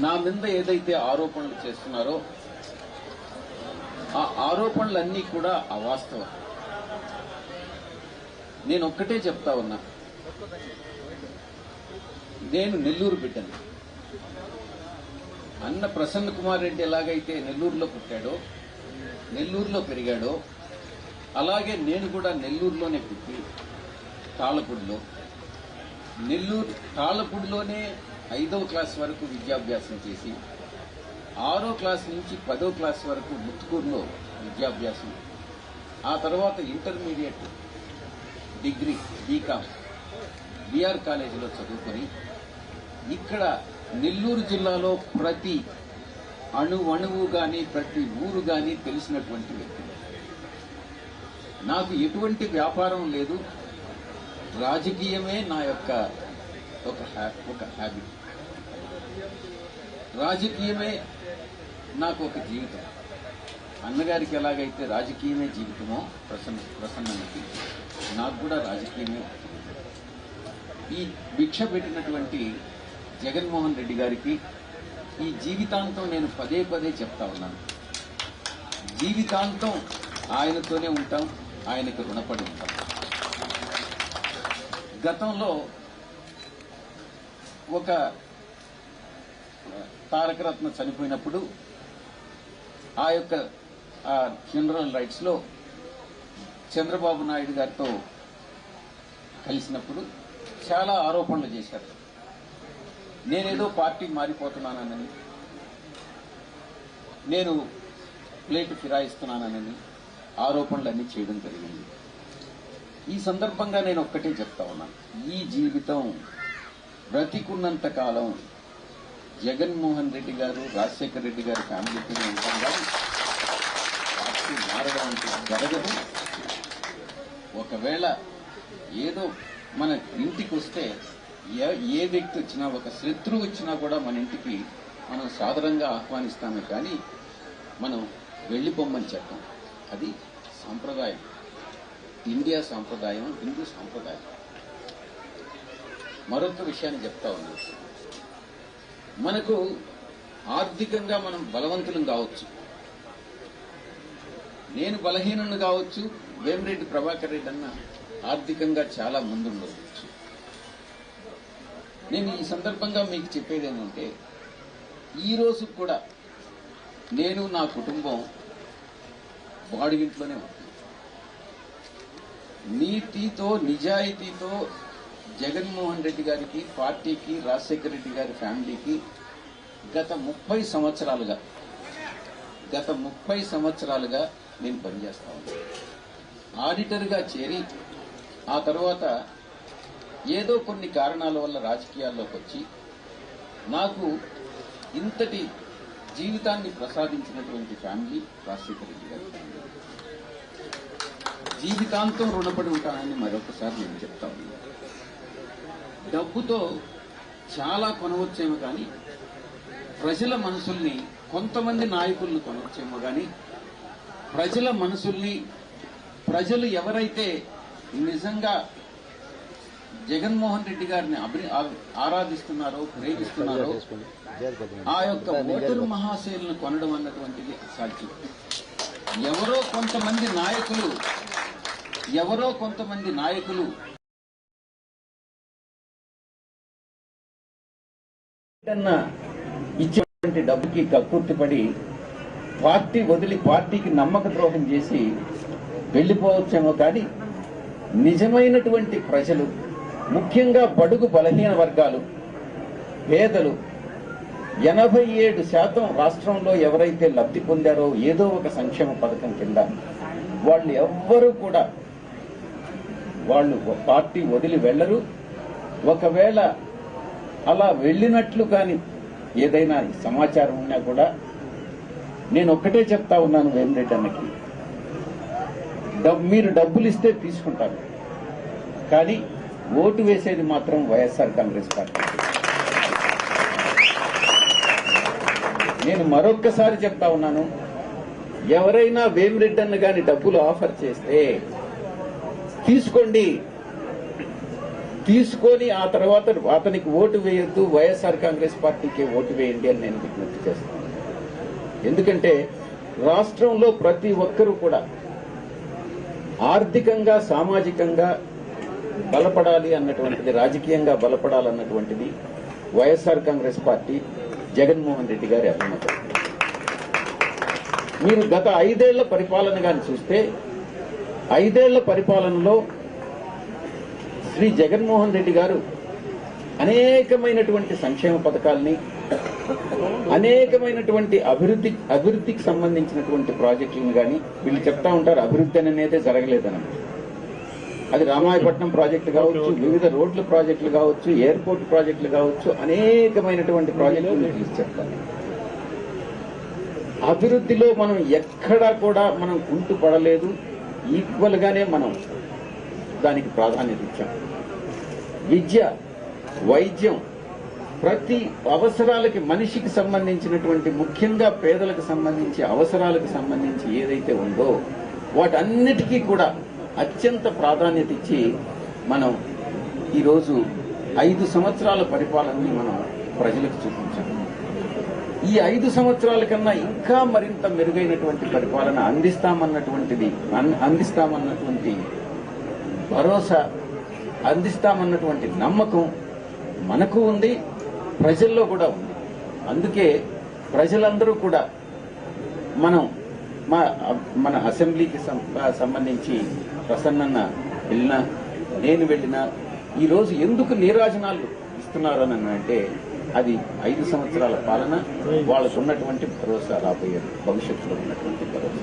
నా మీద ఏదైతే ఆరోపణలు చేస్తున్నారో ఆ ఆరోపణలన్నీ కూడా అవాస్తవం. నేను ఒక్కటే చెప్తా ఉన్నా, నేను నెల్లూరు బిడ్డను. అన్న ప్రసన్న కుమార్ రెడ్డి ఎలాగైతే నెల్లూరులో పుట్టాడో, నెల్లూరులో పెరిగాడో, అలాగే నేను కూడా నెల్లూరులోనే పుట్టి తాళపూడిలో, తాళపూడిలోనే 5వ క్లాస్ వరకు విద్యాభ్యాసం చేసి 6వ క్లాస్ నుంచి 10వ క్లాస్ వరకు ముత్తుకూరులో విద్యాభ్యాసం, ఆ తర్వాత ఇంటర్మీడియట్ డిగ్రీ బీకామ్ బీఆర్ కాలేజీలో చదువుకొని ఇక్కడ నెల్లూరు జిల్లాలో ప్రతి అణువు కానీ ప్రతి ఊరు కానీ తెలిసినటువంటి వ్యక్తి. నాకు ఎటువంటి వ్యాపారం లేదు, రాజకీయమే నా యొక్క ఒక హ్యాబిట్, రాజకీయమే నాకు ఒక జీవితం. అన్నగారికి ఎలాగైతే రాజకీయమే జీవితమో ప్రసన్నకి, నాకు కూడా రాజకీయమే. ఈ భిక్ష పెట్టినటువంటి జగన్మోహన్ రెడ్డి గారికి ఈ జీవితాంతం నేను పదే పదే చెప్తా ఉన్నాను, జీవితాంతం ఆయనతోనే ఉంటాం, ఆయనకు రుణపడి ఉంటాం. గతంలో ఒక తారకరత్న చనిపోయినప్పుడు ఆ యొక్క ఫ్యూనరల్ రైట్స్ లో చంద్రబాబు నాయుడు గారితో కలిసినప్పుడు చాలా ఆరోపణలు చేశారు. నేనేదో పార్టీ మారిపోతున్నానని, నేను ప్లేట్ ఫిరాయిస్తున్నానని ఆరోపణలన్నీ చేయడం జరిగింది. ఈ సందర్భంగా నేను ఒక్కటే చెప్తా ఉన్నాను, ఈ జీవితం బ్రతికున్నంత కాలం జగన్మోహన్ రెడ్డి గారు, రాజశేఖర రెడ్డి గారి ఫ్యామిలీతోనే ఉంటాం కానీ పార్టీ మారడం అంటే జరగదు. ఒకవేళ ఏదో మన ఇంటికి వస్తే ఏ వ్యక్తి వచ్చినా, ఒక శత్రువు వచ్చినా కూడా మన ఇంటికి మనం సాదరంగా ఆహ్వానిస్తామే కానీ మనం వెళ్ళిపోమ్మని చెప్పాం. అది సాంప్రదాయం, ఇండియా సాంప్రదాయం, హిందూ సాంప్రదాయం. మరొక విషయాన్ని చెప్తా ఉన్నాను, మనకు ఆర్థికంగా మనం బలవంతులం కావచ్చు, నేను బలహీనుని కావచ్చు, వేమిరెడ్డి ప్రభాకర్ రెడ్డి అన్న ఆర్థికంగా చాలా ముందుండవచ్చు. నేను ఈ సందర్భంగా మీకు చెప్పేది ఏంటంటే, ఈ రోజు కూడా నేను నా కుటుంబం బాడిగింట్లోనే ఉంటుంది. నీతితో నిజాయితీతో జగన్మోహన్ రెడ్డి గారికి, పార్టీకి, రాజశేఖర రెడ్డి గారి ఫ్యామిలీకి గత 30 సంవత్సరాలుగా నేను పనిచేస్తా ఉన్నాను. ఆడిటర్గా చేరి ఆ తర్వాత ఏదో కొన్ని కారణాల వల్ల రాజకీయాల్లోకి వచ్చి నాకు ఇంతటి జీవితాన్ని ప్రసాదించినటువంటి ఫ్యామిలీ రాజశేఖర రెడ్డి గారి ఫ్యామిలీ. జీవితాంతం రుణపడి ఉంటానని మరొకసారి నేను చెప్తా ఉన్నాను. డబ్బుతో చాలా కొనవచ్చేమో కానీ ప్రజల మనసుల్ని, కొంతమంది నాయకులను కొనవచ్చేమో కానీ ప్రజల మనసుల్ని, ప్రజలు ఎవరైతే నిజంగా జగన్మోహన్ రెడ్డి గారిని ఆరాధిస్తున్నారో, ప్రేమిస్తున్నారో ఆ యొక్క ఓటరు మహాశయులను కొనడం అన్నటువంటిది అసాధ్యం. ఎవరో కొంతమంది నాయకులు ఇచ్చేటువంటి డబ్బుకి కక్కుర్తిపడి పార్టీ వదిలి పార్టీకి నమ్మక ద్రోహం చేసి వెళ్లిపోవచ్చేమో కానీ నిజమైనటువంటి ప్రజలు, ముఖ్యంగా బడుగు బలహీన వర్గాలు, పేదలు 87% రాష్ట్రంలో ఎవరైతే లబ్ధి పొందారో ఏదో ఒక సంక్షేమ పథకం కింద, వాళ్ళు ఎవ్వరూ కూడా వాళ్ళు పార్టీ వదిలి వెళ్లరు. ఒకవేళ అలా వెళ్ళినట్లు కానీ ఏదైనా సమాచారం ఉన్నా కూడా నేను ఒక్కటే చెప్తా ఉన్నాను, వేమిరెడ్డి అన్నకి, మీరు డబ్బులు ఇస్తే తీసుకుంటారు కానీ ఓటు వేసేది మాత్రం వైఎస్ఆర్ కాంగ్రెస్ పార్టీ. నేను మరొక్కసారి చెప్తా ఉన్నాను, ఎవరైనా వేమిరెడ్డి అన్న గాని డబ్బులు ఆఫర్ చేస్తే తీసుకోండి, తీసుకొని ఆ తర్వాత అతనికి ఓటు వేయొద్దు, వైఎస్ఆర్ కాంగ్రెస్ పార్టీకి ఓటు వేయండి అని నేను విజ్ఞప్తి చేస్తాను. ఎందుకంటే రాష్ట్రంలో ప్రతి ఒక్కరూ కూడా ఆర్థికంగా సామాజికంగా బలపడాలి అన్నటువంటిది, రాజకీయంగా బలపడాలన్నటువంటిది వైఎస్ఆర్ కాంగ్రెస్ పార్టీ జగన్మోహన్ రెడ్డి గారి అభిమతం. మీరు గత 5 ఏళ్ల పరిపాలన గాని చూస్తే 5 ఏళ్ల పరిపాలనలో శ్రీ జగన్మోహన్ రెడ్డి గారు అనేకమైనటువంటి సంక్షేమ పథకాల్ని, అనేకమైనటువంటి అభివృద్ధికి సంబంధించినటువంటి ప్రాజెక్టులను కానీ, వీళ్ళు చెప్తా ఉంటారు అభివృద్ధి అనేది జరగలేదని. అది రామాయపట్నం ప్రాజెక్టు కావచ్చు, వివిధ రోడ్ల ప్రాజెక్టులు కావచ్చు, ఎయిర్పోర్ట్ ప్రాజెక్టులు కావచ్చు, అనేకమైనటువంటి ప్రాజెక్టులు తీసి చెప్తాను. అభివృద్ధిలో మనం ఎక్కడా కూడా మనం కుంటు పడలేదు. ఈక్వల్ గానే మనం దానికి ప్రాధాన్యత ఇచ్చాం. విద్య, వైద్యం, ప్రతి అవసరాలకి, మనిషికి సంబంధించినటువంటి, ముఖ్యంగా పేదలకు సంబంధించి అవసరాలకు సంబంధించి ఏదైతే ఉందో వాటన్నిటికీ కూడా అత్యంత ప్రాధాన్యత ఇచ్చి మనం ఈరోజు 5 సంవత్సరాల పరిపాలనని మనం ప్రజలకు చూపించాం. ఈ 5 సంవత్సరాల కన్నా ఇంకా మరింత మెరుగైనటువంటి పరిపాలన అందిస్తామన్నటువంటి భరోసా, అందిస్తామన్నటువంటి నమ్మకం మనకు ఉంది, ప్రజల్లో కూడా ఉంది. అందుకే ప్రజలందరూ కూడా మన అసెంబ్లీకి సంబంధించి ప్రసన్నన్న వెళ్ళినా, నేను వెళ్ళినా, ఈరోజు ఎందుకు నీరాజనాలు ఇస్తున్నారు అని అంటే అది 5 సంవత్సరాల పాలన, వాళ్ళకు ఉన్నటువంటి భరోసా, రాబోయే భవిష్యత్తులో ఉన్నటువంటి భరోసా.